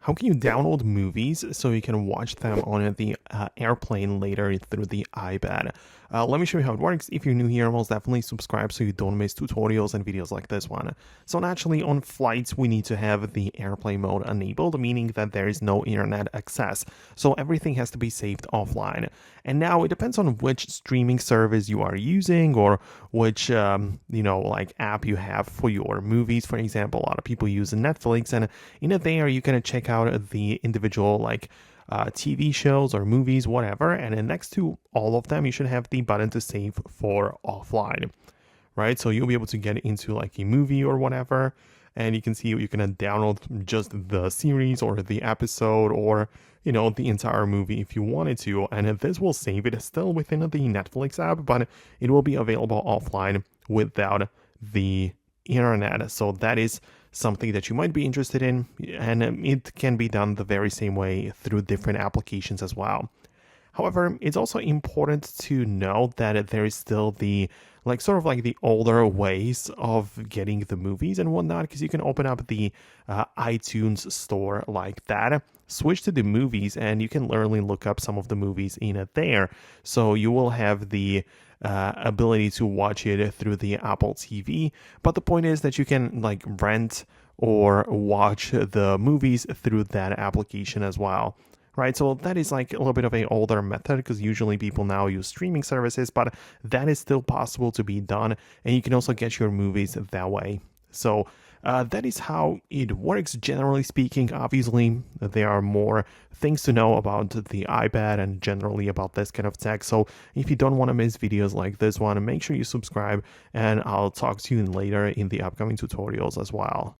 How can you download movies so you can watch them on the airplane later through the iPad? Let me show you how it works. If you're new here, most definitely subscribe so you don't miss tutorials and videos like this one. So naturally, on flights, we need to have the airplane mode enabled, meaning that there is no internet access. So everything has to be saved offline. And now it depends on which streaming service you are using or which, like app you have for your movies. For example, a lot of people use Netflix, and in there you can check out the individual TV shows or movies, whatever, and then next to all of them you should have the button to save for offline, right? So you'll be able to get into like a movie or whatever, and you can see you can download just the series or the episode or the entire movie if you wanted to, and this will save it still within the Netflix app, but it will be available offline without the internet. So that is something that you might be interested in, and it can be done the very same way through different applications as well. However, it's also important to know that there is still the the older ways of getting the movies and whatnot, because you can open up the iTunes store like that, switch to the movies, and you can literally look up some of the movies in it there. So you will have the ability to watch it through the Apple TV. But the point is that you can rent or watch the movies through that application as well. Right, so that is a little bit of an older method because usually people now use streaming services, but that is still possible to be done, and you can also get your movies that way. So that is how it works, generally speaking. Obviously, there are more things to know about the iPad and generally about this kind of tech. So if you don't want to miss videos like this one, make sure you subscribe, and I'll talk to you later in the upcoming tutorials as well.